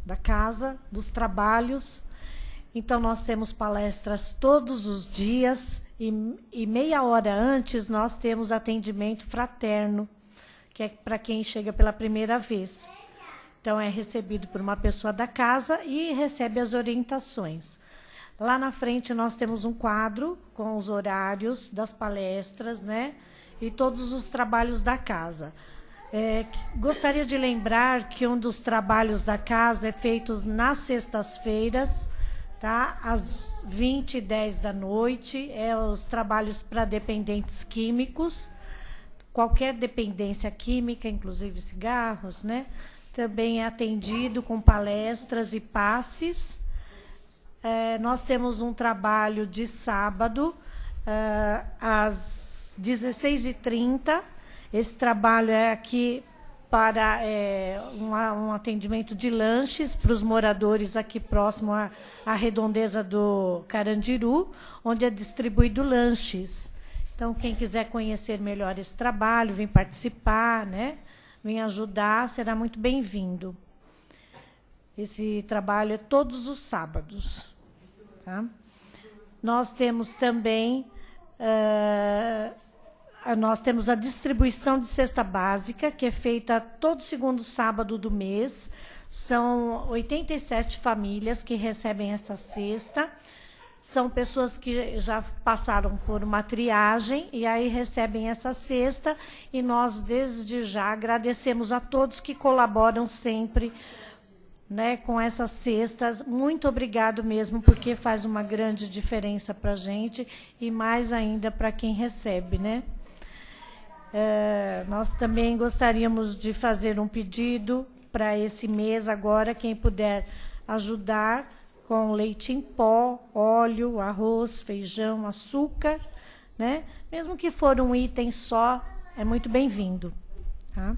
da casa, dos trabalhos. Então, nós temos palestras todos os dias e meia hora antes nós temos atendimento fraterno, que é para quem chega pela primeira vez. Então, é recebido por uma pessoa da casa e recebe as orientações. Lá na frente, nós temos um quadro com os horários das palestras, né? E todos os trabalhos da casa. Gostaria de lembrar que um dos trabalhos da casa é feito nas sextas-feiras, tá? Às 20h10 da noite, os trabalhos para dependentes químicos, qualquer dependência química, inclusive cigarros, né? Também é atendido com palestras e passes. Nós temos um trabalho de sábado, às 16h30. Esse trabalho é aqui para um atendimento de lanches para os moradores aqui próximo à redondeza do Carandiru, onde é distribuído lanches. Então, quem quiser conhecer melhor esse trabalho, vem participar, né? Vem ajudar, será muito bem-vindo. Esse trabalho é todos os sábados. Tá? Nós temos também a distribuição de cesta básica, que é feita todo segundo sábado do mês. São 87 famílias que recebem essa cesta. São pessoas que já passaram por uma triagem e aí recebem essa cesta. E nós, desde já, agradecemos a todos que colaboram sempre, né, com essas cestas. Muito obrigado mesmo, porque faz uma grande diferença para a gente e mais ainda para quem recebe, né? Nós também gostaríamos de fazer um pedido para esse mês agora, quem puder ajudar com leite em pó, óleo, arroz, feijão, açúcar, né? Mesmo que for um item só, é muito bem-vindo. Tá?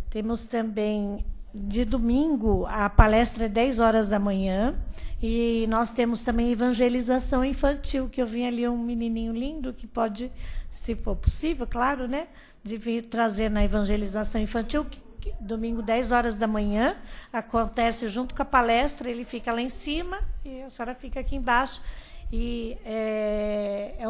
Temos também, de domingo, a palestra é 10h da manhã, e nós temos também evangelização infantil, que eu vi ali um menininho lindo, que pode, se for possível, claro, né, de vir trazer na evangelização infantil, que domingo, 10h da manhã, acontece junto com a palestra, ele fica lá em cima, e a senhora fica aqui embaixo, e é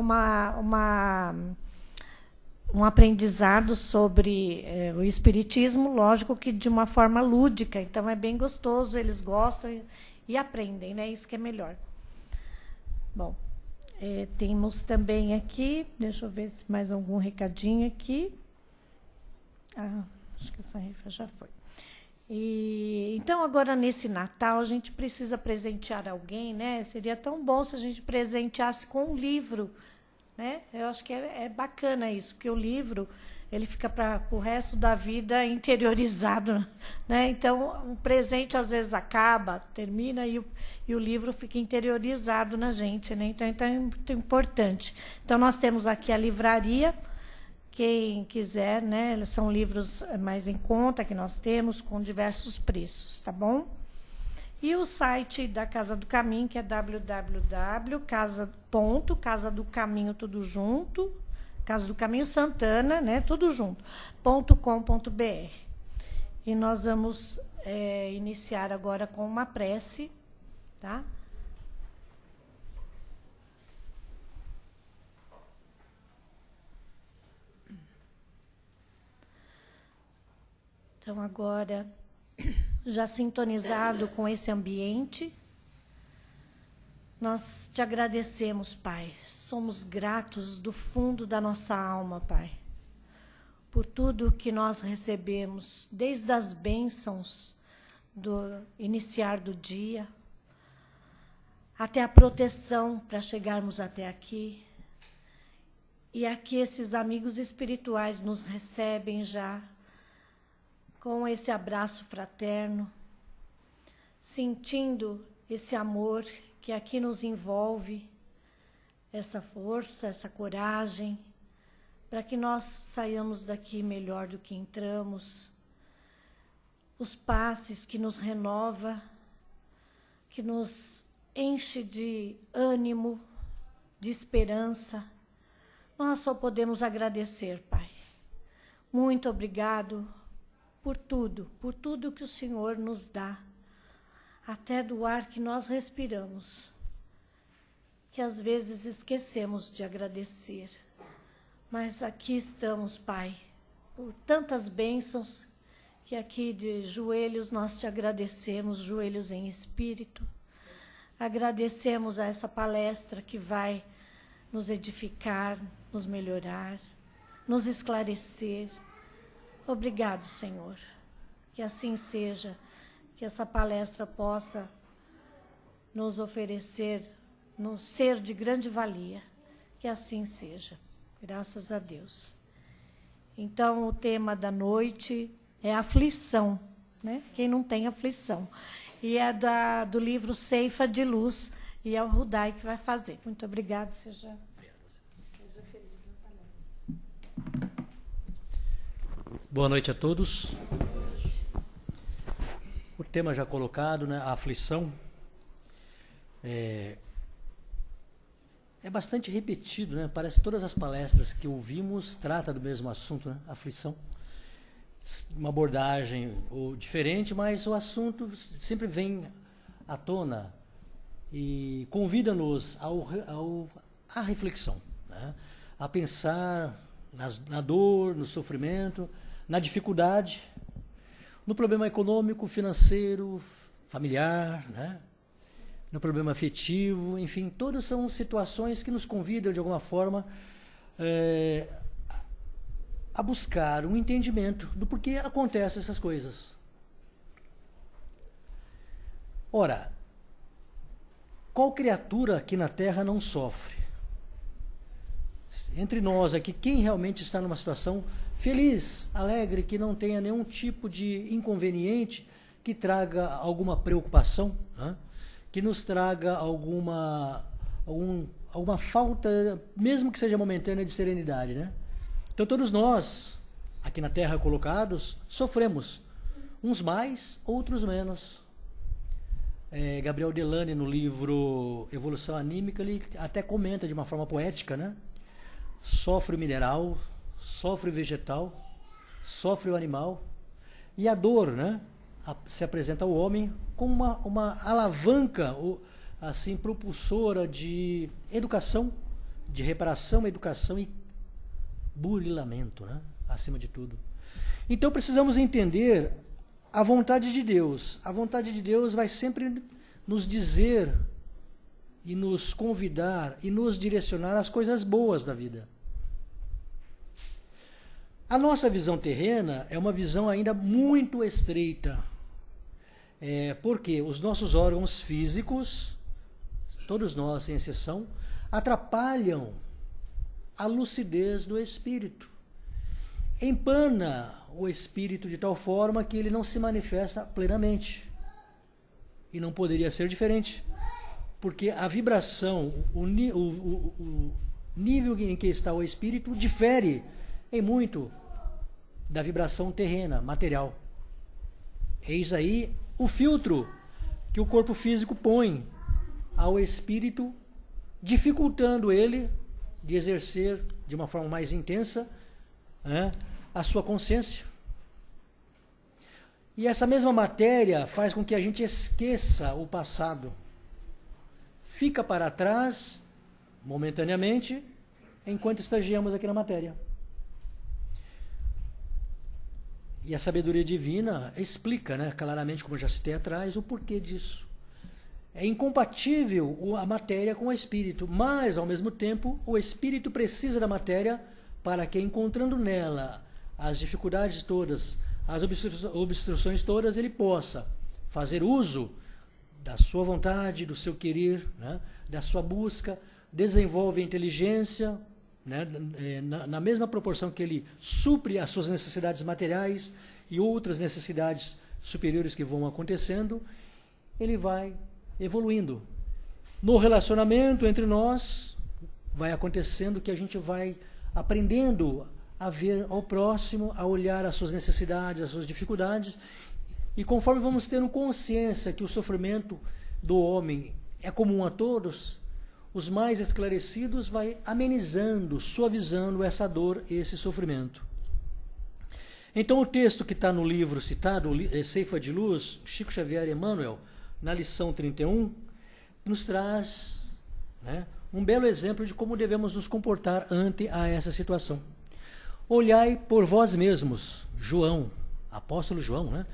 um aprendizado sobre o espiritismo, lógico que de uma forma lúdica, então é bem gostoso, eles gostam e aprendem, né? Isso que é melhor. Bom, temos também aqui, deixa eu ver se mais algum recadinho aqui. Acho que essa rifa já foi. Então, agora nesse Natal, a gente precisa presentear alguém, né? Seria tão bom se a gente presenteasse com um livro, né? Eu acho que é bacana isso, porque o livro ele fica para o resto da vida interiorizado, né? Então, um presente às vezes acaba, termina e o livro fica interiorizado na gente, né? Então é muito importante. Então, nós temos aqui a livraria, quem quiser, né? São livros mais em conta que nós temos, com diversos preços, tá bom? E o site da Casa do Caminho, que é www.casa.casadocaminho, tudo junto, Casa do Caminho Santana, né, tudo junto, .com.br. E nós vamos iniciar agora com uma prece, tá? Então, agora, já sintonizado com esse ambiente, nós te agradecemos, Pai. Somos gratos do fundo da nossa alma, Pai, por tudo que nós recebemos, desde as bênçãos do iniciar do dia, até a proteção para chegarmos até aqui. E aqui esses amigos espirituais nos recebem já com esse abraço fraterno, sentindo esse amor que aqui nos envolve, essa força, essa coragem, para que nós saiamos daqui melhor do que entramos. Os passes que nos renova, que nos enche de ânimo, de esperança. Nós só podemos agradecer, Pai. Muito obrigado por tudo que o Senhor nos dá, até do ar que nós respiramos, que às vezes esquecemos de agradecer. Mas aqui estamos, Pai, por tantas bênçãos, que aqui de joelhos nós te agradecemos, joelhos em espírito. Agradecemos a essa palestra que vai nos edificar, nos melhorar, nos esclarecer. Obrigado, Senhor. Que assim seja, que essa palestra possa nos oferecer, nos ser de grande valia. Que assim seja. Graças a Deus. Então, o tema da noite é aflição, né? Quem não tem aflição. E é do livro Ceifa de Luz, e é o Rudai que vai fazer. Muito obrigada, seja feliz na palestra. Boa noite a todos. O tema já colocado, né? A aflição. É bastante repetido, né? Parece que todas as palestras que ouvimos tratam do mesmo assunto, né? Aflição. Uma abordagem diferente, mas o assunto sempre vem à tona e convida-nos à reflexão, né? A pensar na dor, no sofrimento, na dificuldade, no problema econômico, financeiro, familiar, né? No problema afetivo, enfim, todas são situações que nos convidam, de alguma forma, a buscar um entendimento do porquê acontecem essas coisas. Ora, qual criatura aqui na Terra não sofre? Entre nós aqui, quem realmente está numa situação feliz, alegre, que não tenha nenhum tipo de inconveniente, que traga alguma preocupação, né? Que nos traga alguma falta, mesmo que seja momentânea, de serenidade, né? Então todos nós, aqui na Terra colocados, sofremos, uns mais, outros menos. Gabriel Delane, no livro Evolução Anímica, ele até comenta de uma forma poética, né? Sofre o mineral, sofre o vegetal, sofre o animal, e a dor, né? Se apresenta ao homem como uma alavanca, assim, propulsora de educação, de reparação, educação e burilamento, né? Acima de tudo. Então precisamos entender a vontade de Deus. A vontade de Deus vai sempre nos dizer e nos convidar e nos direcionar às coisas boas da vida. A nossa visão terrena é uma visão ainda muito estreita. Porque os nossos órgãos físicos, todos nós, sem exceção, atrapalham a lucidez do espírito. Empana o espírito de tal forma que ele não se manifesta plenamente. E não poderia ser diferente. Porque a vibração, o nível em que está o espírito difere em muito da vibração terrena, material. Eis aí o filtro que o corpo físico põe ao espírito, dificultando ele de exercer de uma forma mais intensa, né, a sua consciência. E essa mesma matéria faz com que a gente esqueça o passado. Fica para trás, momentaneamente, enquanto estagiamos aqui na matéria. E a sabedoria divina explica, né, claramente, como eu já citei atrás, o porquê disso. É incompatível a matéria com o espírito, mas, ao mesmo tempo, o espírito precisa da matéria para que, encontrando nela as dificuldades todas, as obstruções todas, ele possa fazer uso da sua vontade, do seu querer, né, da sua busca, desenvolve a inteligência, né, na mesma proporção que ele supre as suas necessidades materiais e outras necessidades superiores que vão acontecendo, ele vai evoluindo. No relacionamento entre nós, vai acontecendo que a gente vai aprendendo a ver ao próximo, a olhar as suas necessidades, as suas dificuldades, e conforme vamos tendo consciência que o sofrimento do homem é comum a todos, os mais esclarecidos vai amenizando, suavizando essa dor, esse sofrimento. Então o texto que está no livro citado, Ceifa de Luz, Chico Xavier e Emmanuel, na lição 31, nos traz, né, um belo exemplo de como devemos nos comportar ante a essa situação. Olhai por vós mesmos, João, apóstolo João, né?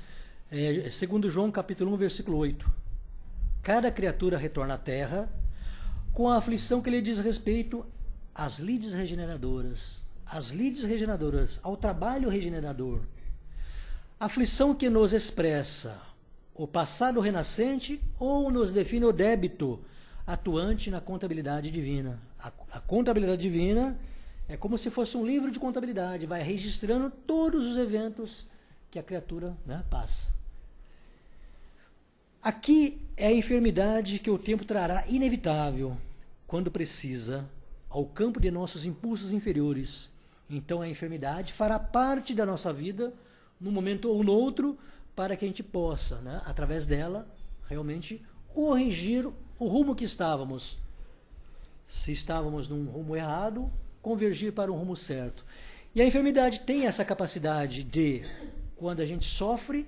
Segundo João capítulo 1, versículo 8. Cada criatura retorna à terra com a aflição que lhe diz respeito às lides regeneradoras, ao trabalho regenerador. Aflição que nos expressa o passado renascente ou nos define o débito atuante na contabilidade divina. A contabilidade divina é como se fosse um livro de contabilidade, vai registrando todos os eventos que a criatura, né, passa. Aqui é a enfermidade que o tempo trará inevitável, quando precisa, ao campo de nossos impulsos inferiores. Então a enfermidade fará parte da nossa vida, num momento ou no outro, para que a gente possa, né, através dela, realmente corrigir o rumo que estávamos. Se estávamos num rumo errado, convergir para um rumo certo. E a enfermidade tem essa capacidade de, quando a gente sofre,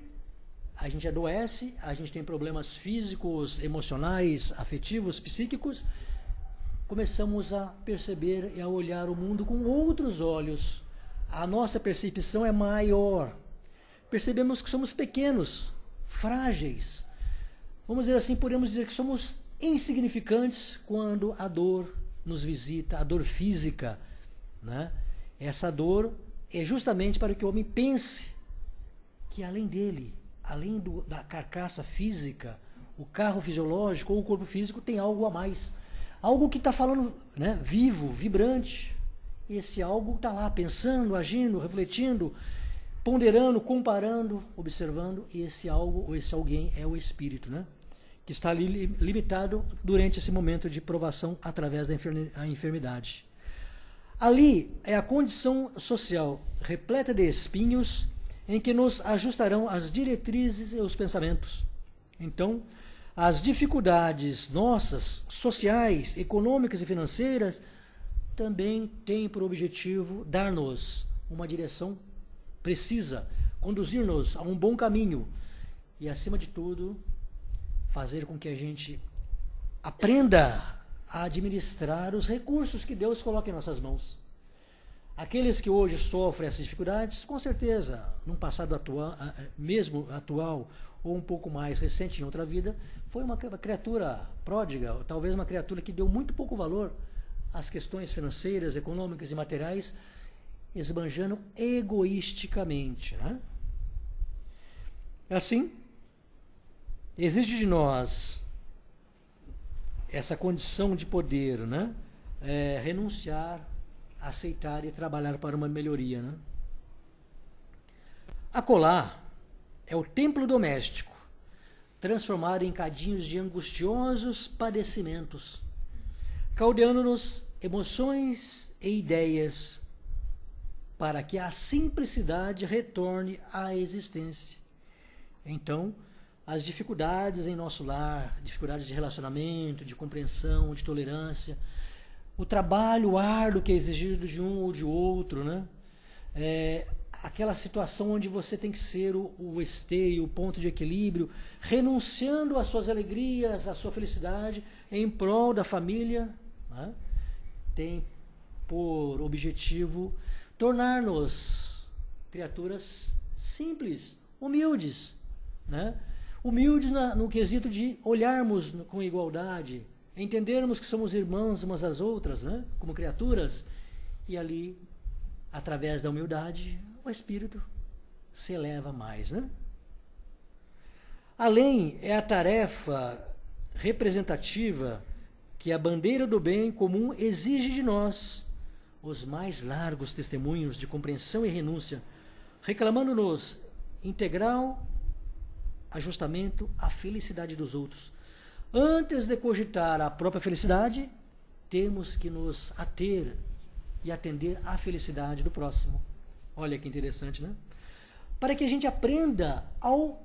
a gente adoece, a gente tem problemas físicos, emocionais, afetivos, psíquicos, começamos a perceber e a olhar o mundo com outros olhos. A nossa percepção é maior. Percebemos que somos pequenos, frágeis. Vamos dizer assim, podemos dizer que somos insignificantes quando a dor nos visita, a dor física, né? Essa dor é justamente para que o homem pense que além dele, além da carcaça física, o carro fisiológico ou o corpo físico, tem algo a mais. Algo que está falando, né, vivo, vibrante. Esse algo está lá pensando, agindo, refletindo, ponderando, comparando, observando. E esse algo ou esse alguém é o espírito, né, que está ali limitado durante esse momento de provação através da enfermidade. Ali é a condição social repleta de espinhos em que nos ajustarão as diretrizes e os pensamentos. Então, as dificuldades nossas, sociais, econômicas e financeiras, também têm por objetivo dar-nos uma direção precisa, conduzir-nos a um bom caminho e, acima de tudo, fazer com que a gente aprenda a administrar os recursos que Deus coloca em nossas mãos. Aqueles que hoje sofrem essas dificuldades, com certeza, num passado atual, mesmo atual, ou um pouco mais recente em outra vida, foi uma criatura pródiga, ou talvez uma criatura que deu muito pouco valor às questões financeiras, econômicas e materiais, esbanjando egoisticamente, né? Assim, exige de nós essa condição de poder, né? Renunciar, aceitar e trabalhar para uma melhoria, né? Acolá é o templo doméstico, transformado em cadinhos de angustiosos padecimentos, caldeando-nos emoções e ideias, para que a simplicidade retorne à existência. Então, as dificuldades em nosso lar, dificuldades de relacionamento, de compreensão, de tolerância, o trabalho árduo que é exigido de um ou de outro, né? Aquela situação onde você tem que ser o esteio, o ponto de equilíbrio, renunciando às suas alegrias, à sua felicidade, em prol da família, né? Tem por objetivo tornar-nos criaturas simples, humildes, né? Humildes no quesito de olharmos com igualdade, entendermos que somos irmãos umas das outras, né, como criaturas, e ali, através da humildade, o espírito se eleva mais, né? Além é a tarefa representativa que a bandeira do bem comum exige de nós, os mais largos testemunhos de compreensão e renúncia, reclamando-nos integral ajustamento à felicidade dos outros. Antes de cogitar a própria felicidade, temos que nos ater e atender à felicidade do próximo. Olha que interessante, né? Para que a gente aprenda ao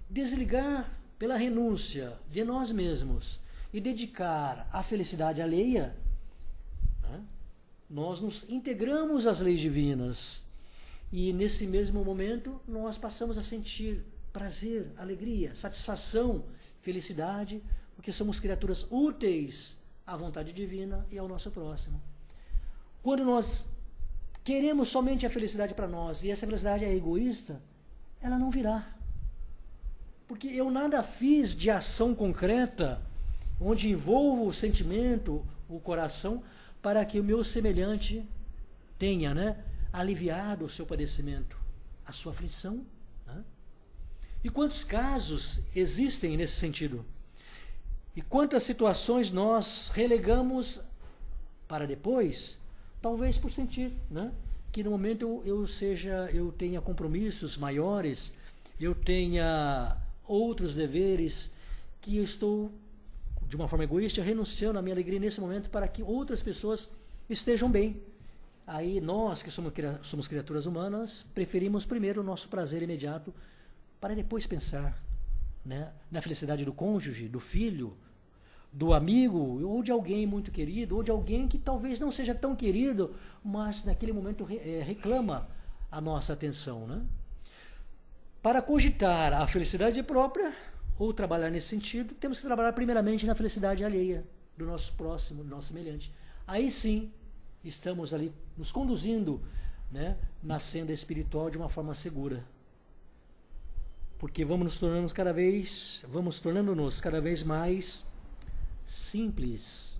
desligar pela renúncia de nós mesmos e dedicar à felicidade alheia, né? Nós nos integramos às leis divinas E nesse mesmo momento nós passamos a sentir prazer, alegria, satisfação, felicidade, porque somos criaturas úteis à vontade divina e ao nosso próximo. Quando nós queremos somente a felicidade para nós e essa felicidade é egoísta, ela não virá. Porque eu nada fiz de ação concreta, onde envolvo o sentimento, o coração, para que o meu semelhante tenha, né, aliviado o seu padecimento, a sua aflição. Né? E quantos casos existem nesse sentido? E quantas situações nós relegamos para depois, talvez por sentir, né, que no momento eu tenha compromissos maiores, eu tenha outros deveres, que eu estou, de uma forma egoísta, renunciando à minha alegria nesse momento para que outras pessoas estejam bem. Aí nós, que somos criaturas humanas, preferimos primeiro o nosso prazer imediato para depois pensar, né, na felicidade do cônjuge, do filho, do amigo, ou de alguém muito querido, ou de alguém que talvez não seja tão querido, mas naquele momento reclama a nossa atenção. Né? Para cogitar a felicidade própria, ou trabalhar nesse sentido, temos que trabalhar primeiramente na felicidade alheia, do nosso próximo, do nosso semelhante. Aí sim, estamos ali nos conduzindo, né, na senda espiritual de uma forma segura. Porque vamos nos tornando-nos cada vez mais simples,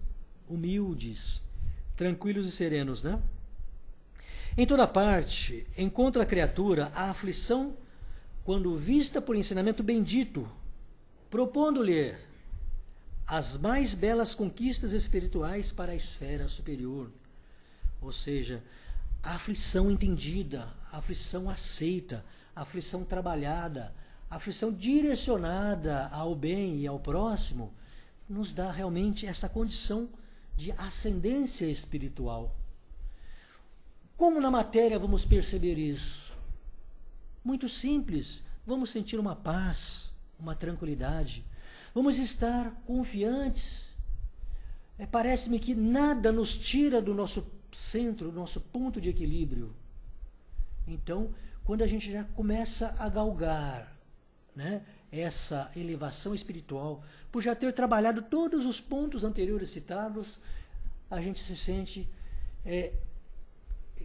humildes, tranquilos e serenos, né? Em toda parte, encontra a criatura a aflição quando vista por ensinamento bendito, propondo-lhe as mais belas conquistas espirituais para a esfera superior. Ou seja, a aflição entendida, a aflição aceita, a aflição trabalhada, a aflição direcionada ao bem e ao próximo, nos dá realmente essa condição de ascendência espiritual. Como na matéria vamos perceber isso? Muito simples, vamos sentir uma paz, uma tranquilidade, vamos estar confiantes. Parece-me que nada nos tira do nosso centro, do nosso ponto de equilíbrio. Então, quando a gente já começa a galgar, né, essa elevação espiritual, por já ter trabalhado todos os pontos anteriores citados, a gente se sente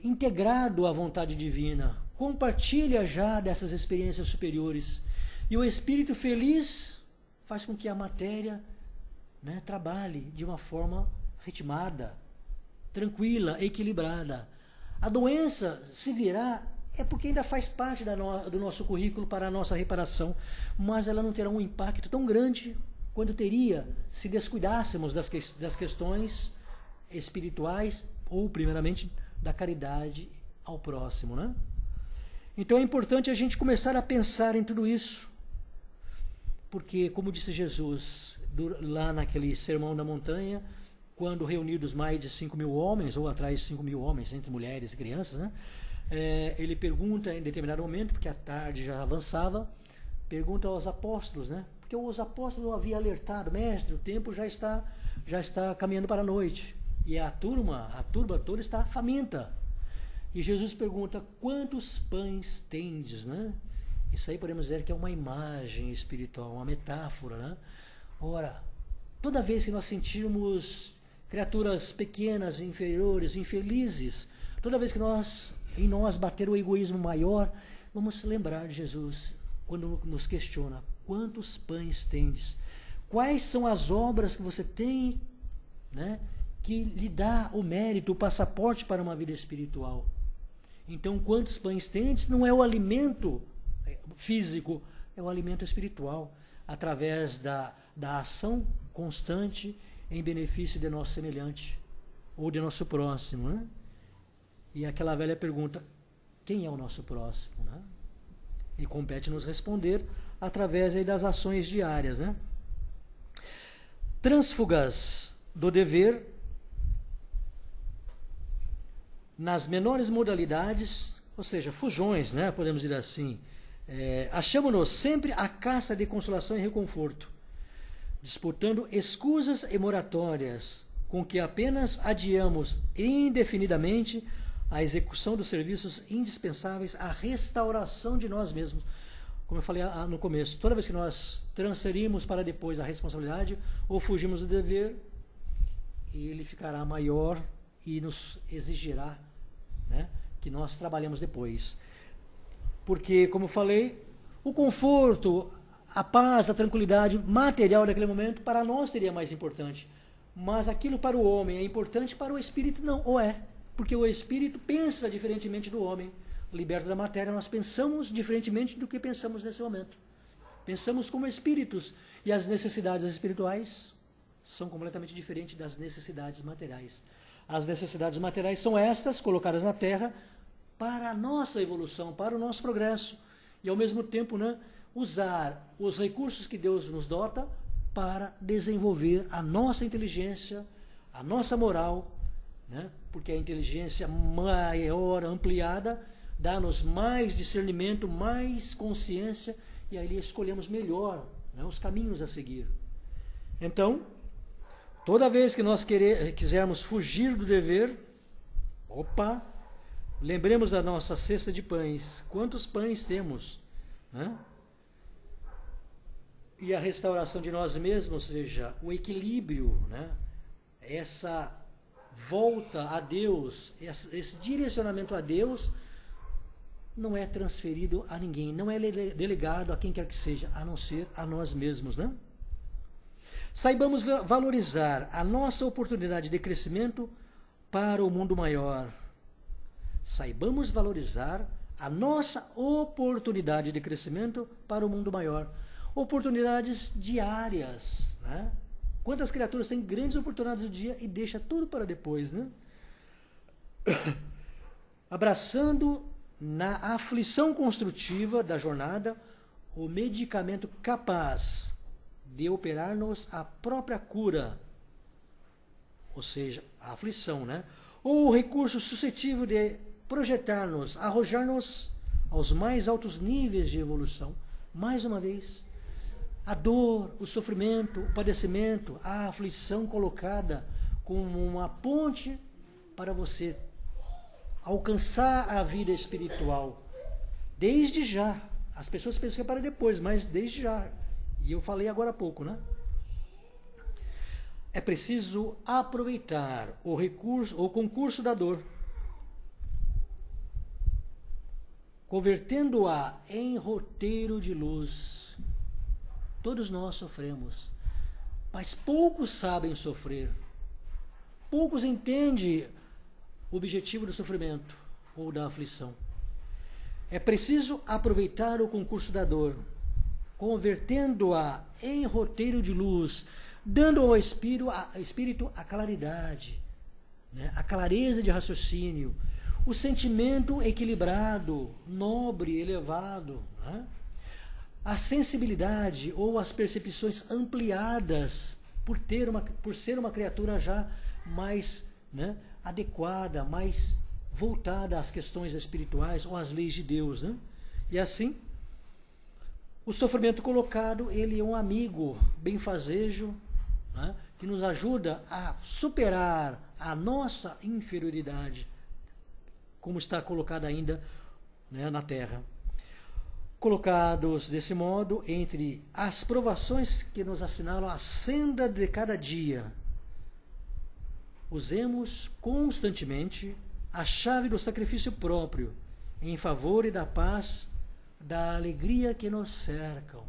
integrado à vontade divina, compartilha já dessas experiências superiores. E o espírito feliz faz com que a matéria, né, trabalhe de uma forma ritmada, tranquila, equilibrada. A doença, se virá, é porque ainda faz parte do nosso currículo para a nossa reparação, mas ela não terá um impacto tão grande quanto teria se descuidássemos das questões espirituais ou, primeiramente, da caridade ao próximo, né? Então é importante a gente começar a pensar em tudo isso, porque, como disse Jesus, lá naquele Sermão da Montanha, quando reunidos mais de 5.000 homens, ou atrás de 5.000 homens, entre mulheres e crianças, né? Ele pergunta em determinado momento, porque a tarde já avançava, pergunta aos apóstolos, né? Porque os apóstolos haviam alertado: mestre, o tempo já está caminhando para a noite, e a turba toda está faminta. E Jesus pergunta: quantos pães tendes, né? Isso aí podemos dizer que é uma imagem espiritual, uma metáfora, né? Ora, toda vez que nós sentirmos criaturas pequenas, inferiores, infelizes, toda vez que em nós bater o egoísmo maior, vamos lembrar de Jesus quando nos questiona: quantos pães tendes? Quais são as obras que você tem, né, que lhe dá o mérito, o passaporte para uma vida espiritual? Então, quantos pães tendes não é o alimento físico, é o alimento espiritual, através da ação constante em benefício de nosso semelhante ou de nosso próximo, né? E aquela velha pergunta: quem é o nosso próximo, né? E compete nos responder através aí das ações diárias, né? Trânsfugas do dever, nas menores modalidades, ou seja, fujões, né? Podemos dizer assim, achamos-nos sempre à caça de consolação e reconforto, disputando escusas e moratórias, com que apenas adiamos indefinidamente a execução dos serviços indispensáveis à restauração de nós mesmos. Como eu falei no começo, toda vez que nós transferimos para depois a responsabilidade ou fugimos do dever, ele ficará maior e nos exigirá, né, que nós trabalhemos depois. Porque, como eu falei, o conforto, a paz, a tranquilidade material daquele momento, para nós seria mais importante. Mas aquilo para o homem é importante, para o espírito não, ou é. Porque o espírito pensa diferentemente do homem. Liberto da matéria, nós pensamos diferentemente do que pensamos nesse momento. Pensamos como espíritos, e as necessidades espirituais são completamente diferentes das necessidades materiais. As necessidades materiais são estas, colocadas na Terra, para a nossa evolução, para o nosso progresso, e ao mesmo tempo, né, usar os recursos que Deus nos dota para desenvolver a nossa inteligência, a nossa moral, né, porque a inteligência maior, ampliada, dá-nos mais discernimento, mais consciência, e aí escolhemos melhor, né, os caminhos a seguir. Então, toda vez que nós quisermos fugir do dever, lembremos da nossa cesta de pães. Quantos pães temos? Né? E a restauração de nós mesmos, ou seja, o equilíbrio, né? Essa volta a Deus, esse direcionamento a Deus, não é transferido a ninguém, não é delegado a quem quer que seja, a não ser a nós mesmos, né? Saibamos valorizar a nossa oportunidade de crescimento para o mundo maior. Saibamos valorizar a nossa oportunidade de crescimento para o mundo maior. Oportunidades diárias, né? Quantas criaturas têm grandes oportunidades do dia e deixa tudo para depois, né? Abraçando na aflição construtiva da jornada o medicamento capaz de operar-nos a própria cura, ou seja, a aflição, né? Ou o recurso suscetível de projetar-nos, arrojar-nos aos mais altos níveis de evolução. Mais uma vez, a dor, o sofrimento, o padecimento, a aflição colocada como uma ponte para você alcançar a vida espiritual. Desde já. As pessoas pensam que é para depois, mas desde já. E eu falei agora há pouco, né? É preciso aproveitar o concurso da dor, convertendo-a em roteiro de luz. Todos nós sofremos, mas poucos sabem sofrer. Poucos entendem o objetivo do sofrimento ou da aflição. É preciso aproveitar o concurso da dor, convertendo-a em roteiro de luz, dando ao espírito a claridade, né? A clareza de raciocínio, o sentimento equilibrado, nobre, elevado, né? A sensibilidade ou as percepções ampliadas por ser uma criatura já mais, né, adequada, mais voltada às questões espirituais ou às leis de Deus, né? E assim, o sofrimento colocado, ele é um amigo benfazejo, né, que nos ajuda a superar a nossa inferioridade, como está colocada ainda, né, na Terra. Colocados desse modo entre as provações que nos assinalam a senda de cada dia, usemos constantemente a chave do sacrifício próprio em favor e da paz, da alegria que nos cercam.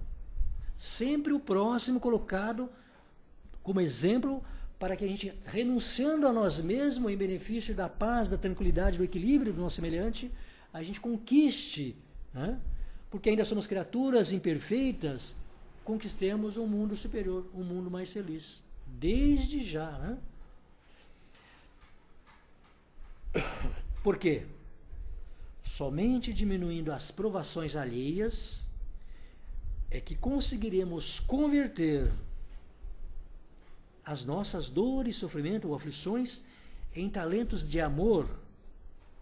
Sempre o próximo colocado como exemplo para que a gente, renunciando a nós mesmos em benefício da paz, da tranquilidade, do equilíbrio do nosso semelhante, a gente conquiste, né? Porque ainda somos criaturas imperfeitas, conquistemos um mundo superior, um mundo mais feliz. Desde já, né? Por quê? Somente diminuindo as provações alheias é que conseguiremos converter as nossas dores, sofrimento ou aflições em talentos de amor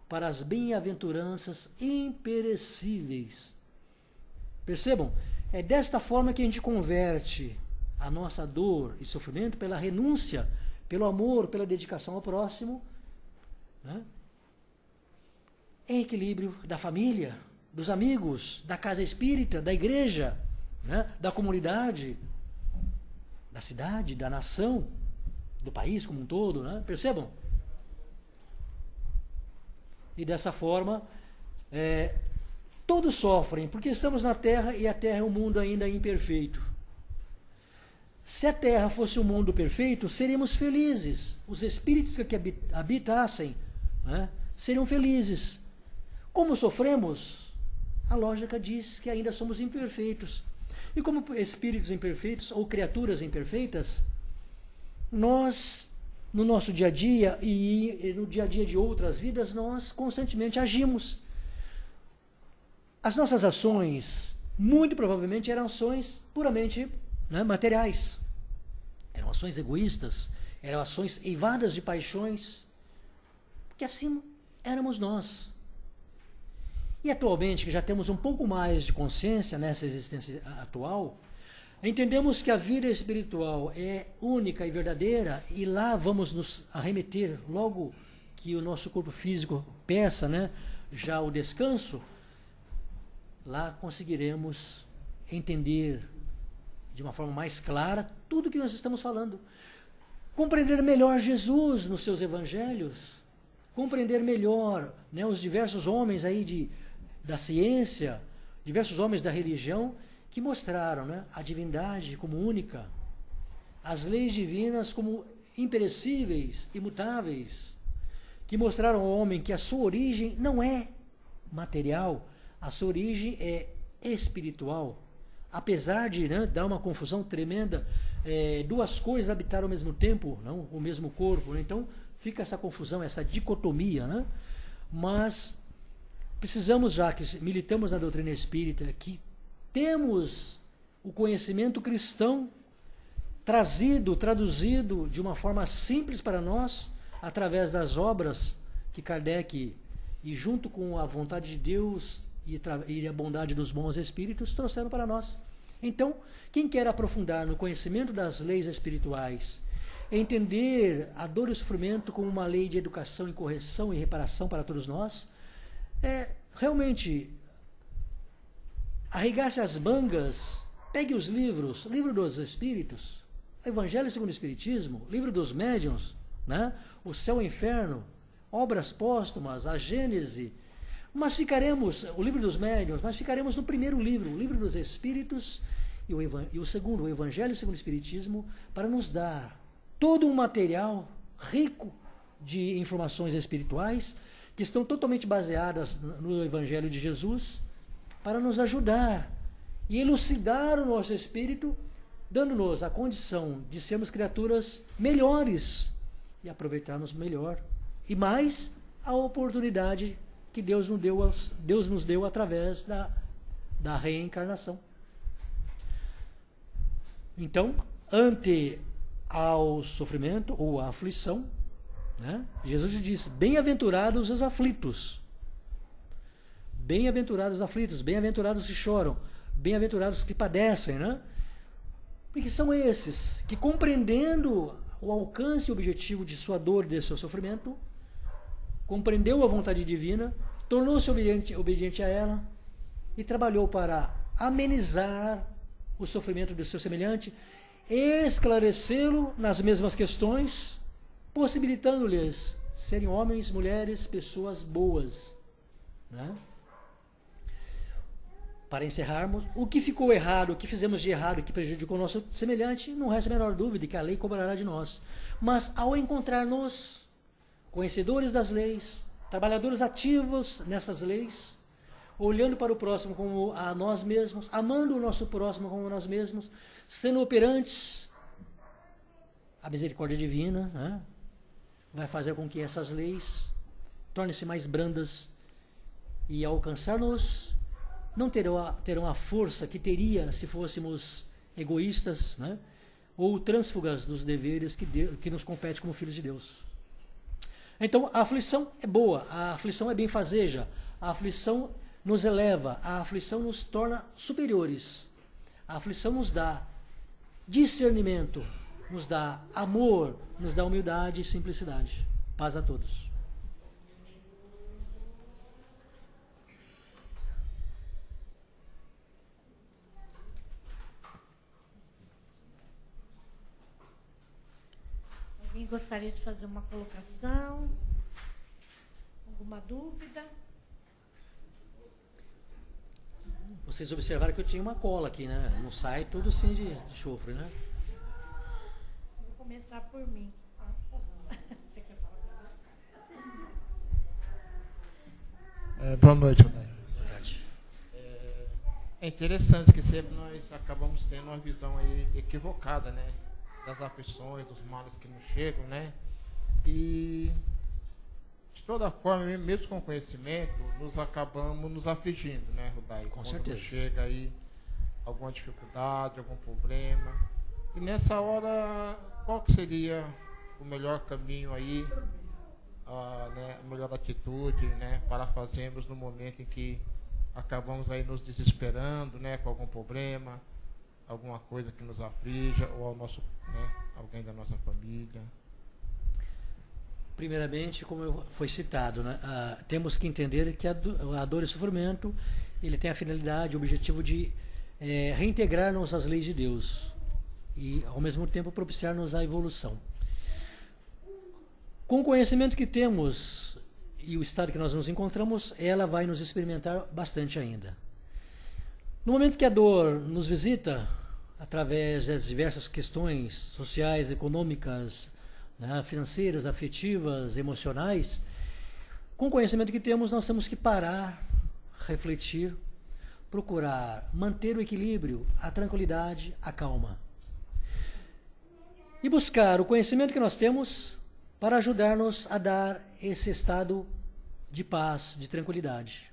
para as bem-aventuranças imperecíveis. Percebam? É desta forma que a gente converte a nossa dor e sofrimento pela renúncia, pelo amor, pela dedicação ao próximo, né? em equilíbrio da família, dos amigos, da casa espírita, da igreja, né? Da comunidade, da cidade, da nação, do país como um todo, né? Percebam? E dessa forma, todos sofrem, porque estamos na Terra e a Terra é um mundo ainda imperfeito. Se a Terra fosse um mundo perfeito, seríamos felizes. Os espíritos que aqui habitassem, né, seriam felizes. Como sofremos? A lógica diz que ainda somos imperfeitos. E como espíritos imperfeitos ou criaturas imperfeitas, nós, no nosso dia a dia e no dia a dia de outras vidas, nós constantemente agimos. As nossas ações, muito provavelmente, eram ações puramente, né, materiais. Eram ações egoístas, eram ações eivadas de paixões, porque assim éramos nós. E atualmente, que já temos um pouco mais de consciência nessa existência atual, entendemos que a vida espiritual é única e verdadeira, e lá vamos nos arremeter, logo que o nosso corpo físico peça, né, já o descanso, lá conseguiremos entender de uma forma mais clara tudo o que nós estamos falando. Compreender melhor Jesus nos seus evangelhos, compreender melhor, né, os diversos homens aí da ciência, diversos homens da religião, que mostraram, né, a divindade como única, as leis divinas como imperecíveis, imutáveis, que mostraram ao homem que a sua origem não é material, a sua origem é espiritual. Apesar de, né, dar uma confusão tremenda, duas coisas habitar ao mesmo tempo, não, o mesmo corpo, né? Então fica essa confusão, essa dicotomia, né? Mas precisamos, já que militamos na doutrina espírita, que temos o conhecimento cristão traduzido de uma forma simples para nós, através das obras que Kardec, e junto com a vontade de Deus e a bondade dos bons espíritos, trouxeram para nós. Então, quem quer aprofundar no conhecimento das leis espirituais, entender a dor e o sofrimento como uma lei de educação e correção e reparação para todos nós, realmente arregace as mangas, pegue os livros, livro dos Espíritos, Evangelho segundo o Espiritismo, livro dos Médiuns, né? O Céu e o Inferno, obras póstumas, a Gênese, mas ficaremos, o livro dos Médiuns, mas ficaremos no primeiro livro, o livro dos Espíritos, e o segundo, o Evangelho segundo o Espiritismo, para nos dar todo um material rico de informações espirituais, que estão totalmente baseadas no Evangelho de Jesus, para nos ajudar e elucidar o nosso espírito, dando-nos a condição de sermos criaturas melhores e aproveitarmos melhor e mais a oportunidade que Deus nos deu através da reencarnação. Então, ante ao sofrimento ou à aflição, né, Jesus diz: bem-aventurados os aflitos, bem-aventurados os aflitos, bem-aventurados que choram, bem-aventurados que padecem, né? Porque são esses que, compreendendo o alcance e o objetivo de sua dor e de seu sofrimento, compreendeu a vontade divina, tornou-se obediente a ela e trabalhou para amenizar o sofrimento do seu semelhante, esclarecê-lo nas mesmas questões, possibilitando-lhes serem homens, mulheres, pessoas boas, né? Para encerrarmos, o que ficou errado, o que fizemos de errado, o que prejudicou o nosso semelhante, não resta a menor dúvida que a lei cobrará de nós. Mas ao encontrar-nos conhecedores das leis, trabalhadores ativos nessas leis, olhando para o próximo como a nós mesmos, amando o nosso próximo como nós mesmos, sendo operantes, a misericórdia divina, né, vai fazer com que essas leis tornem-se mais brandas e, ao alcançar-nos, não terão a força que teria se fôssemos egoístas, né, ou trânsfugas dos deveres que nos compete como filhos de Deus. Então, a aflição é boa, a aflição é benfazeja, a aflição nos eleva, a aflição nos torna superiores, a aflição nos dá discernimento, nos dá amor, nos dá humildade e simplicidade. Paz a todos. Alguém gostaria de fazer uma colocação? Alguma dúvida? Vocês observaram que eu tinha uma cola aqui, né? Não sai tudo assim de chofre, né? Vou começar por mim. Você quer falar? Boa noite, Odair. Boa tarde. É interessante que sempre nós acabamos tendo uma visão aí equivocada, né? Das aflições, dos males que nos chegam, né? E de toda forma, mesmo com conhecimento, nos acabamos nos afligindo, né, Odair? Com certeza. Quando chega aí alguma dificuldade, algum problema. E nessa hora, qual que seria o melhor caminho aí, né, a melhor atitude, né, para fazermos no momento em que acabamos aí nos desesperando, né, com algum problema, alguma coisa que nos aflija, ou ao nosso, né, alguém da nossa família? Primeiramente, como foi citado, né, temos que entender que a dor e o sofrimento, ele tem a finalidade, o objetivo de reintegrar-nos às leis de Deus e, ao mesmo tempo, propiciar-nos a evolução. Com o conhecimento que temos e o estado que nós nos encontramos, ela vai nos experimentar bastante ainda. No momento que a dor nos visita, através das diversas questões sociais, econômicas, né, financeiras, afetivas, emocionais, com o conhecimento que temos, nós temos que parar, refletir, procurar manter o equilíbrio, a tranquilidade, a calma. E buscar o conhecimento que nós temos para ajudar-nos a dar esse estado de paz, de tranquilidade.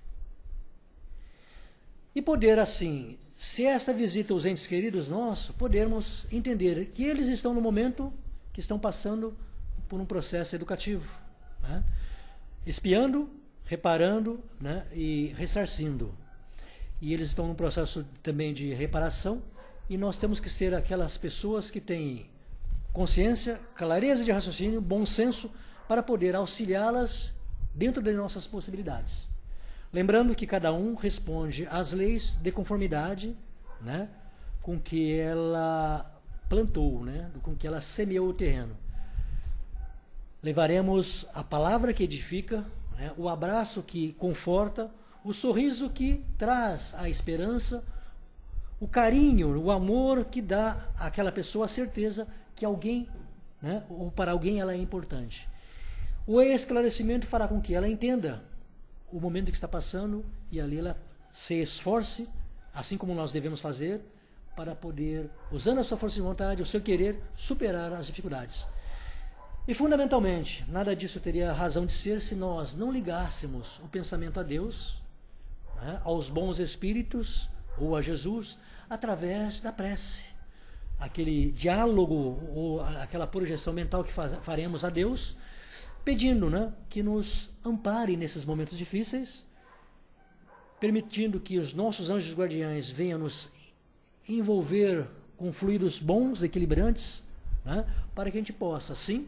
E poder, assim, se esta visita aos entes queridos nossos, podermos entender que eles estão no momento que estão passando por um processo educativo, né? Espiando, reparando, né? E ressarcindo. E eles estão num processo também de reparação, e nós temos que ser aquelas pessoas que têm consciência, clareza de raciocínio, bom senso, para poder auxiliá-las dentro das nossas possibilidades. Lembrando que cada um responde às leis de conformidade, né, com que ela plantou, né, com que ela semeou o terreno. Levaremos a palavra que edifica, né, o abraço que conforta, o sorriso que traz a esperança, o carinho, o amor que dá àquela pessoa a certeza que alguém, né, ou para alguém ela é importante. O esclarecimento fará com que ela entenda o momento que está passando e ali ela se esforce, assim como nós devemos fazer, para poder, usando a sua força de vontade, o seu querer, superar as dificuldades. E fundamentalmente, nada disso teria razão de ser se nós não ligássemos o pensamento a Deus, né, aos bons espíritos ou a Jesus, através da prece. Aquele diálogo ou aquela projeção mental que faremos a Deus, pedindo, né, que nos ampare nesses momentos difíceis, permitindo que os nossos anjos guardiães venham nos envolver com fluidos bons, equilibrantes, né, para que a gente possa, assim,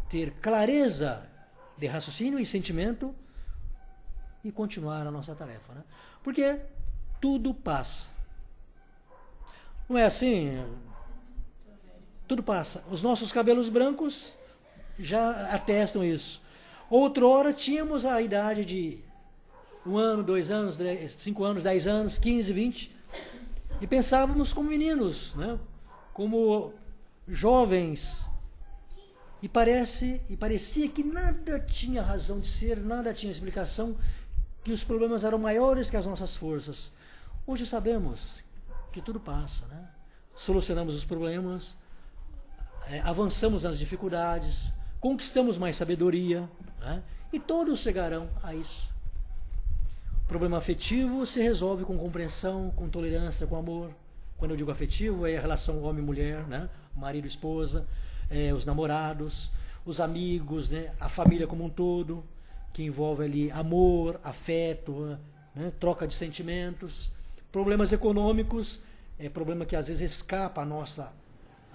ter clareza de raciocínio e sentimento e continuar a nossa tarefa. Né? Porque tudo passa. Não é assim? Tudo passa. Os nossos cabelos brancos já atestam isso. Outrora tínhamos a idade de 1 ano, 2 anos, 5 anos, 10 anos, 15, 20, e pensávamos como meninos, né? Como jovens, e parecia que nada tinha razão de ser, nada tinha explicação, que os problemas eram maiores que as nossas forças. Hoje sabemos que tudo passa, né? Solucionamos os problemas, avançamos nas dificuldades, conquistamos mais sabedoria, né? E todos chegarão a isso. O problema afetivo se resolve com compreensão, com tolerância, com amor. Quando eu digo afetivo, é a relação homem-mulher, né? Marido, esposa, os namorados, os amigos, né? A família como um todo, que envolve ali amor, afeto, né? Troca de sentimentos. Problemas econômicos, problema que às vezes escapa a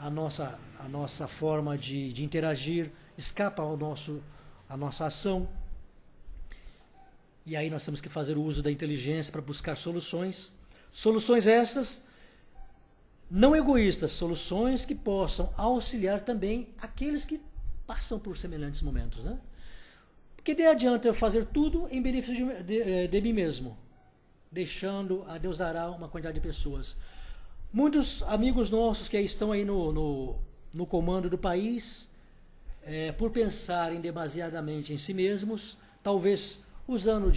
nossa forma de interagir, escapa a nossa ação. E aí nós temos que fazer o uso da inteligência para buscar soluções. Soluções estas não egoístas, soluções que possam auxiliar também aqueles que passam por semelhantes momentos, né? Porque de adianta eu fazer tudo em benefício de mim mesmo, deixando a Deus dará uma quantidade de pessoas. Muitos amigos nossos que estão aí no comando do país, por pensarem demasiadamente em si mesmos, talvez usando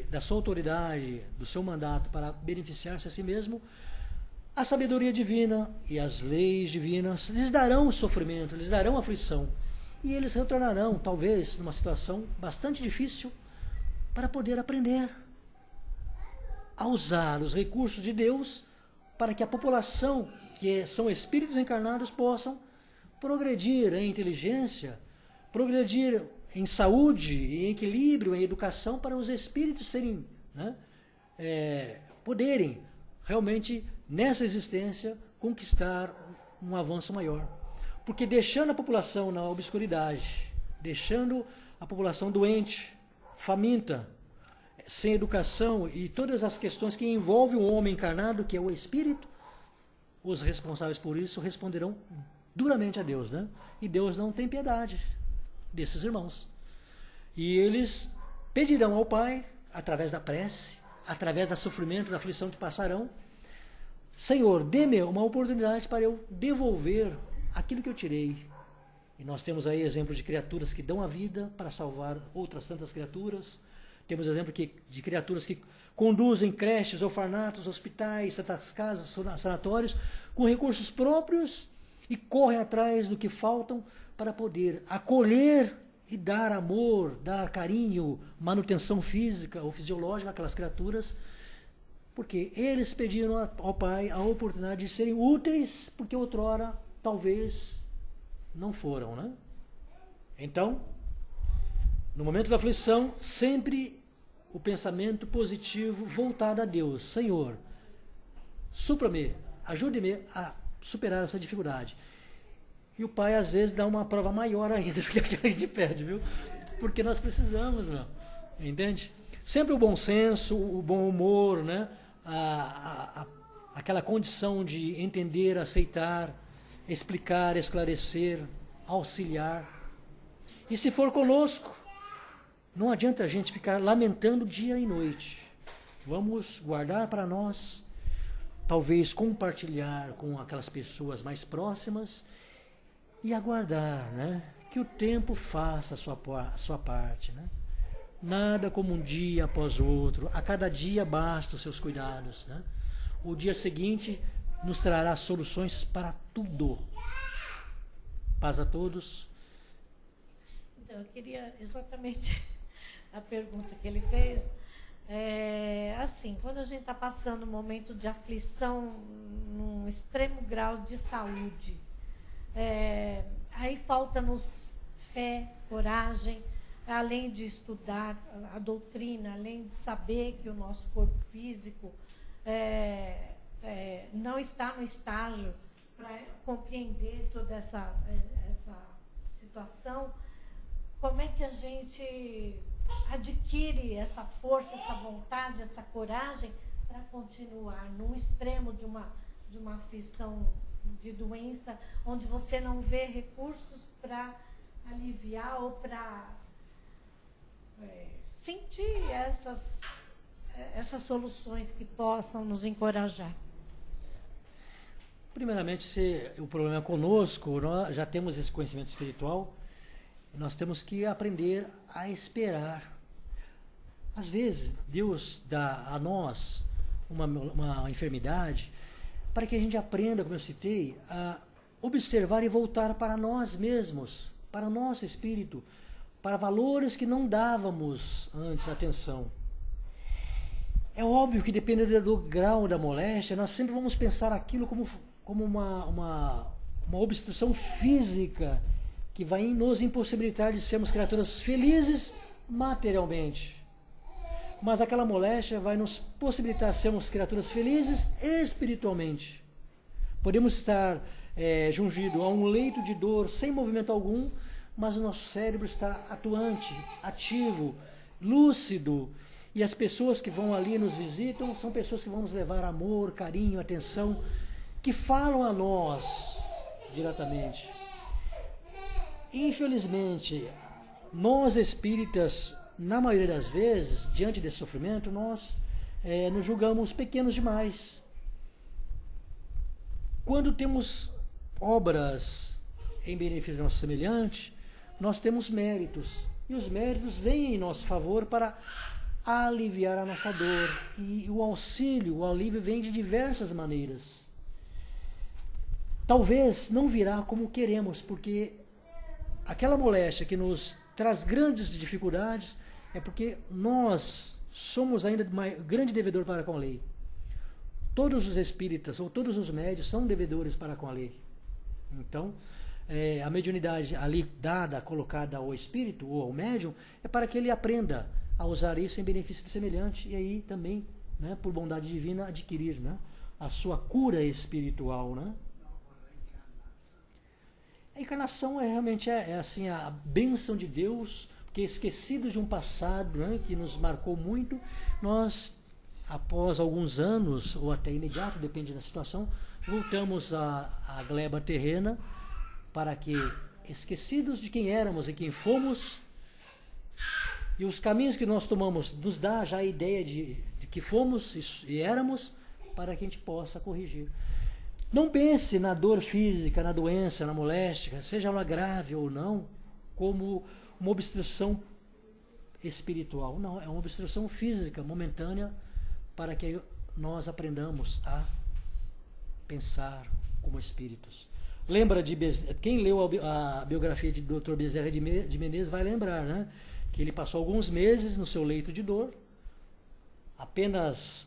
da sua autoridade, do seu mandato para beneficiar-se a si mesmo, a sabedoria divina e as leis divinas lhes darão sofrimento, lhes darão aflição. E eles retornarão, talvez, numa situação bastante difícil, para poder aprender a usar os recursos de Deus para que a população, que são espíritos encarnados, possam progredir em inteligência, progredir em saúde, em equilíbrio, em educação, para os espíritos serem, né, poderem realmente, nessa existência, conquistar um avanço maior. Porque deixando a população na obscuridade, deixando a população doente, faminta, sem educação e todas as questões que envolvem o homem encarnado, que é o espírito, os responsáveis por isso responderão duramente a Deus, né? E Deus não tem piedade desses irmãos. E eles pedirão ao Pai, através da prece, através do sofrimento, da aflição que passarão: Senhor, dê-me uma oportunidade para eu devolver aquilo que eu tirei. E nós temos aí exemplos de criaturas que dão a vida para salvar outras tantas criaturas. Temos exemplo de criaturas que conduzem creches, orfanatos, hospitais, santas casas, sanatórios, com recursos próprios, e correm atrás do que faltam para poder acolher e dar amor, dar carinho, manutenção física ou fisiológica àquelas criaturas, porque eles pediram ao Pai a oportunidade de serem úteis, porque outrora talvez não foram, né? Então, no momento da aflição, sempre o pensamento positivo voltado a Deus. Senhor, supra-me, ajude-me a superar essa dificuldade. E o Pai, às vezes, dá uma prova maior ainda do que aquilo que a gente pede, viu? Porque nós precisamos, meu, entende? Sempre o bom senso, o bom humor, né? Aquela condição de entender, aceitar, explicar, esclarecer, auxiliar. E se for conosco, não adianta a gente ficar lamentando dia e noite. Vamos guardar para nós, talvez compartilhar com aquelas pessoas mais próximas e aguardar, né, que o tempo faça a sua parte, né? Nada como um dia após o outro. A cada dia basta os seus cuidados, né? O dia seguinte nos trará soluções para tudo. Paz a todos. Então, eu queria exatamente a pergunta que ele fez. Assim, quando a gente está passando um momento de aflição, num extremo grau de saúde, aí falta-nos fé, coragem, além de estudar a doutrina, além de saber que o nosso corpo físico não está no estágio para compreender toda essa situação. Como é que a gente adquire essa força, essa vontade, essa coragem para continuar num extremo de uma aflição, de doença, onde você não vê recursos para aliviar ou para sentir essas soluções que possam nos encorajar? Primeiramente, se o problema é conosco, nós já temos esse conhecimento espiritual, nós temos que aprender a esperar. Às vezes, Deus dá a nós uma enfermidade para que a gente aprenda, como eu citei, a observar e voltar para nós mesmos, para o nosso espírito, para valores que não dávamos antes atenção. É óbvio que, dependendo do grau da moléstia, nós sempre vamos pensar aquilo como uma obstrução física que vai nos impossibilitar de sermos criaturas felizes materialmente. Mas aquela moléstia vai nos possibilitar sermos criaturas felizes espiritualmente. Podemos estar jungidos a um leito de dor sem movimento algum, mas o nosso cérebro está atuante, ativo, lúcido. E as pessoas que vão ali nos visitam são pessoas que vão nos levar amor, carinho, atenção, que falam a nós diretamente. Infelizmente, nós espíritas, na maioria das vezes, diante desse sofrimento, nós nos julgamos pequenos demais. Quando temos obras em benefício do nosso semelhante, nós temos méritos. E os méritos vêm em nosso favor para aliviar a nossa dor. E o auxílio, o alívio vem de diversas maneiras. Talvez não virá como queremos, porque aquela moléstia que nos traz grandes dificuldades é porque nós somos ainda grande devedor para com a lei. Todos os espíritas ou todos os médios são devedores para com a lei. Então, a mediunidade ali dada, colocada ao espírito ou ao médium, é para que ele aprenda a usar isso em benefício do semelhante e aí também, né, por bondade divina, adquirir, né, a sua cura espiritual, né? A encarnação realmente assim, a bênção de Deus, porque esquecidos de um passado, né, que nos marcou muito, nós, após alguns anos, ou até imediato, depende da situação, voltamos à gleba terrena, para que, esquecidos de quem éramos e quem fomos, e os caminhos que nós tomamos nos dá já a ideia de que fomos e éramos, para que a gente possa corrigir. Não pense na dor física, na doença, na moléstia, seja ela grave ou não, como uma obstrução espiritual. Não, é uma obstrução física, momentânea, para que nós aprendamos a pensar como espíritos. Lembra de quem leu a biografia de Dr. Bezerra de Menezes vai lembrar, né? Que ele passou alguns meses no seu leito de dor, apenas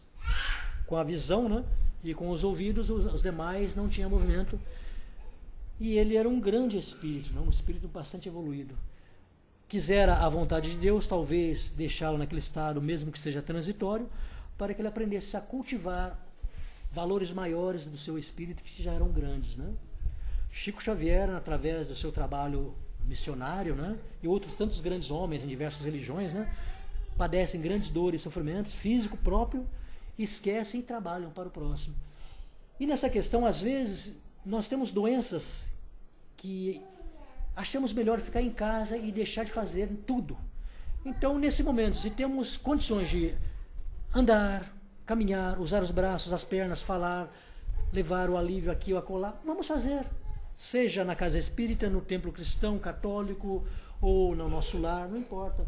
com a visão, né? E com os ouvidos, os demais não tinham movimento. E ele era um grande espírito, né? Um espírito bastante evoluído. Quisera a vontade de Deus, talvez deixá-lo naquele estado, mesmo que seja transitório, para que ele aprendesse a cultivar valores maiores do seu espírito, que já eram grandes, né? Chico Xavier, através do seu trabalho missionário, né, e outros tantos grandes homens em diversas religiões, né, padecem grandes dores e sofrimentos físico próprio, esquecem e trabalham para o próximo. E nessa questão, às vezes, nós temos doenças que achamos melhor ficar em casa e deixar de fazer tudo. Então, nesse momento, se temos condições de andar, caminhar, usar os braços, as pernas, falar, levar o alívio aqui ou acolá, vamos fazer. Seja na casa espírita, no templo cristão, católico, ou no nosso lar, não importa.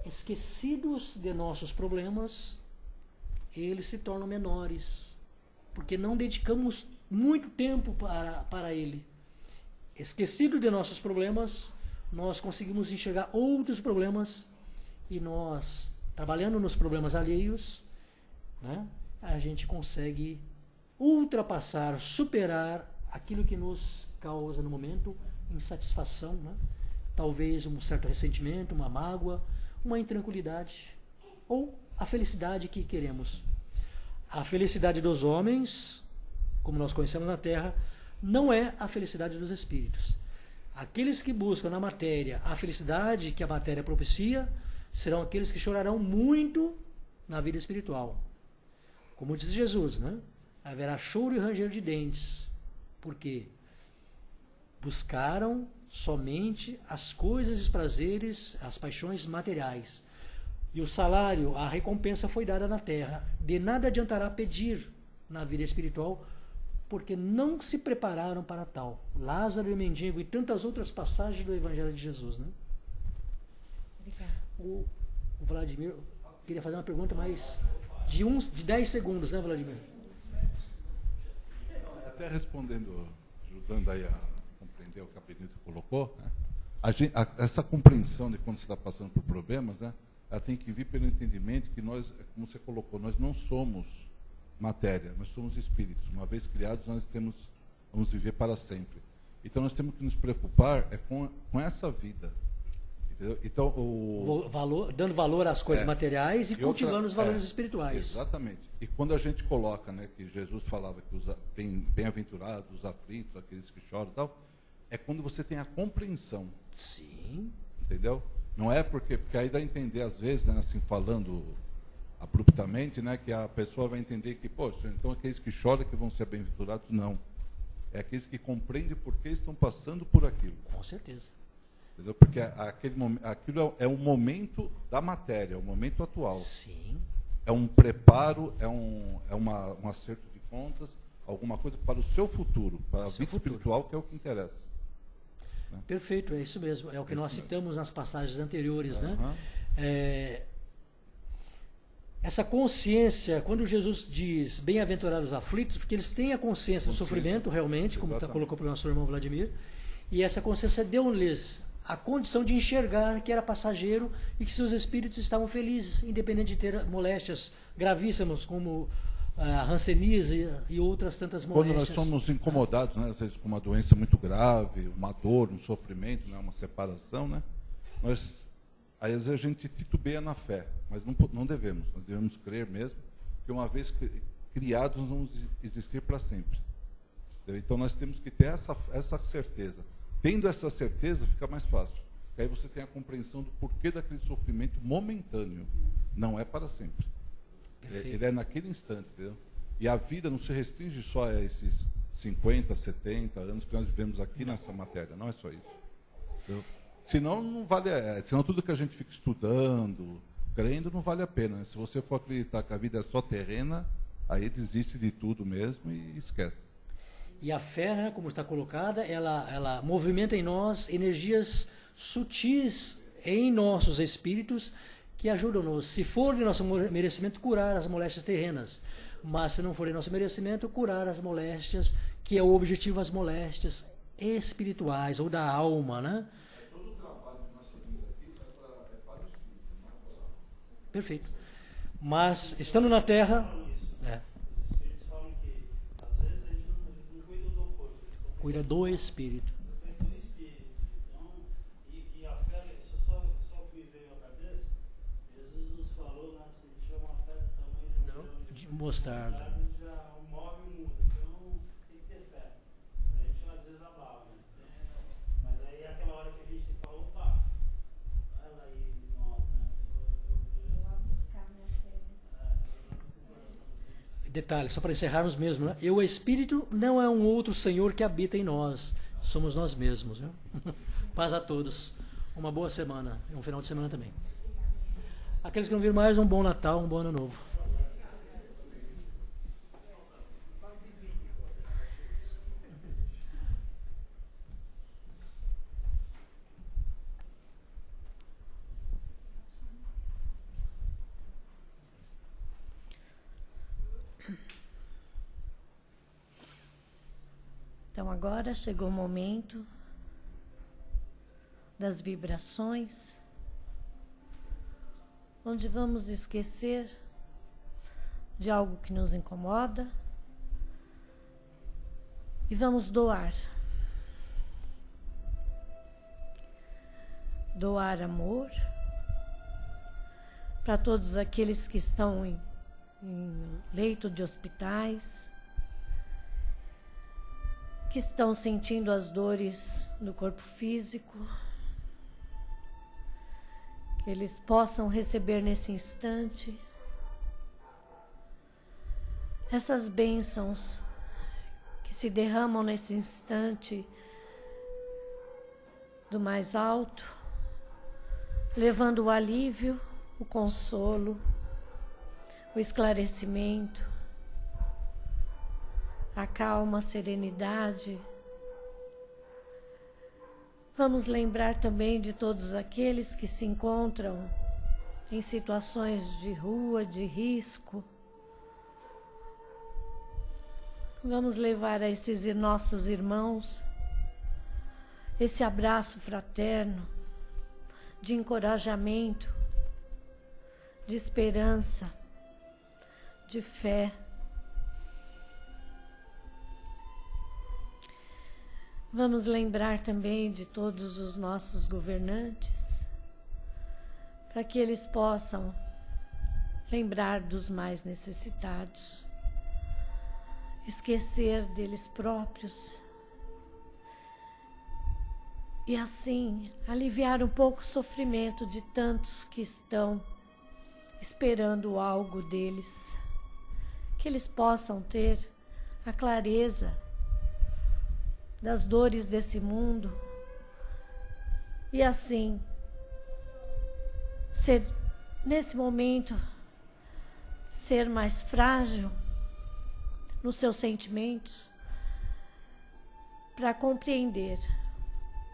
Esquecidos de nossos problemas, eles se tornam menores, porque não dedicamos muito tempo para ele. Esquecido de nossos problemas, nós conseguimos enxergar outros problemas, e nós, trabalhando nos problemas alheios, né, a gente consegue ultrapassar, superar aquilo que nos causa no momento insatisfação, né? Talvez um certo ressentimento, uma mágoa, uma intranquilidade, ou a felicidade que queremos. A felicidade dos homens, como nós conhecemos na Terra, não é a felicidade dos espíritos. Aqueles que buscam na matéria a felicidade que a matéria propicia, serão aqueles que chorarão muito na vida espiritual. Como disse Jesus, né? Haverá choro e ranger de dentes. Por quê? Buscaram somente as coisas e os prazeres, as paixões materiais. E o salário, a recompensa foi dada na terra. De nada adiantará pedir na vida espiritual, porque não se prepararam para tal. Lázaro e o mendigo e tantas outras passagens do Evangelho de Jesus, né? Obrigada. O Vladimir queria fazer uma pergunta mais de 10 segundos, né, Vladimir? Até respondendo, ajudando aí a compreender o que a Benito colocou, né? Essa compreensão de quando você está passando por problemas, né, ela tem que vir pelo entendimento que nós, como você colocou, nós não somos matéria, nós somos espíritos. Uma vez criados, nós vamos viver para sempre. Então, nós temos que nos preocupar com essa vida. Entendeu? Então, dando valor às coisas materiais e cultivando os valores espirituais. Exatamente. E quando a gente coloca, né, que Jesus falava que os bem-aventurados, os aflitos, aqueles que choram e tal, é quando você tem a compreensão. Sim. Entendeu? Não é porque aí dá a entender, às vezes, né, assim, falando abruptamente, né, que a pessoa vai entender que, poxa, então aqueles que choram que vão ser bem-aventurados, não. É aqueles que compreendem por que estão passando por aquilo. Com certeza. Entendeu? Porque aquilo é um momento da matéria, é o momento atual. Sim. É um preparo, é um acerto de contas, alguma coisa para o seu futuro, para a vida espiritual, que é o que interessa. Né? Perfeito, é isso mesmo. É o que nós citamos nas passagens anteriores, né? Essa consciência, quando Jesus diz bem-aventurados os aflitos, porque eles têm a consciência do sofrimento realmente, como colocou para o nosso irmão Vladimir, e essa consciência deu-lhes a condição de enxergar que era passageiro e que seus espíritos estavam felizes, independente de ter moléstias gravíssimas, como a hanseníase e outras tantas moléstias. Quando nós somos incomodados, né, às vezes com uma doença muito grave, uma dor, um sofrimento, né, uma separação, né, aí às vezes a gente titubeia na fé, mas não devemos. Nós devemos crer mesmo que uma vez criados nós vamos existir para sempre. Então nós temos que ter essa certeza. Tendo essa certeza, fica mais fácil. Porque aí você tem a compreensão do porquê daquele sofrimento momentâneo. Não é para sempre. Ele é naquele instante, entendeu? E a vida não se restringe só a esses 50, 70 anos que nós vivemos aqui nessa matéria. Não é só isso. Entendeu? Senão, não vale, senão tudo que a gente fica estudando, crendo, não vale a pena. Né? Se você for acreditar que a vida é só terrena, aí desiste de tudo mesmo e esquece. E a fé, né, como está colocada, ela movimenta em nós energias sutis em nossos espíritos que ajudam-nos, se for de nosso merecimento, curar as moléstias terrenas. Mas se não for de nosso merecimento, curar as moléstias, que é o objetivo, as moléstias espirituais ou da alma, né? Todo o trabalho que nós fazemos aqui é para o espírito, não é para... Perfeito. Mas, estando na Terra... Cuida do espírito. Então, e a fé, isso só que me veio à cabeça, Jesus nos falou, né, se tiver uma fé do tamanho de mostarda, já move o mundo. Então tem que ter fé. A gente às vezes abala, mas aí é aquela hora que a gente fala, opa, ela aí, nós, né? Eu vou buscar minha fé. Detalhe, só para encerrarmos mesmo, né? O Espírito não é um outro Senhor que habita em nós, somos nós mesmos. Viu? Paz a todos, uma boa semana, um final de semana também. Aqueles que não viram mais, um bom Natal, um bom Ano Novo. Então agora chegou o momento das vibrações, onde vamos esquecer de algo que nos incomoda e vamos doar. Doar amor para todos aqueles que estão em leito de hospitais, que estão sentindo as dores no corpo físico, que eles possam receber nesse instante essas bênçãos que se derramam nesse instante do mais alto, levando o alívio, o consolo, o esclarecimento, a calma, a serenidade. Vamos lembrar também de todos aqueles que se encontram em situações de rua, de risco. Vamos levar a esses nossos irmãos esse abraço fraterno, de encorajamento, de esperança, de fé. Vamos lembrar também de todos os nossos governantes, para que eles possam lembrar dos mais necessitados, esquecer deles próprios e assim aliviar um pouco o sofrimento de tantos que estão esperando algo deles, que eles possam ter a clareza das dores desse mundo E assim, nesse momento, ser mais frágil nos seus sentimentos, para compreender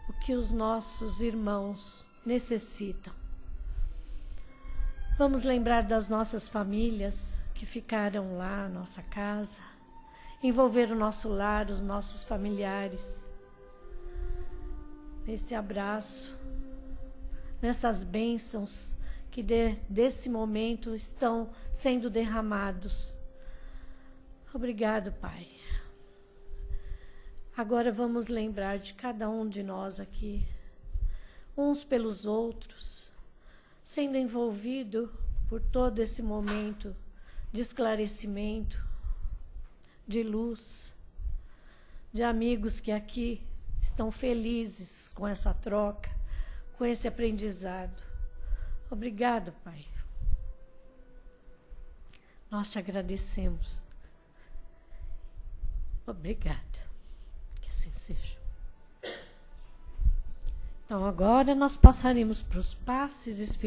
o que os nossos irmãos necessitam. Vamos lembrar das nossas famílias que ficaram lá, nossa casa, envolver o nosso lar, os nossos familiares, nesse abraço, nessas bênçãos que desse momento estão sendo derramados. Obrigado, Pai. Agora vamos lembrar de cada um de nós aqui, uns pelos outros, sendo envolvido por todo esse momento de esclarecimento, de luz, de amigos que aqui estão felizes com essa troca, com esse aprendizado. Obrigado, Pai. Nós te agradecemos. Obrigada. Que assim seja. Então, agora nós passaremos para os passes espirituais.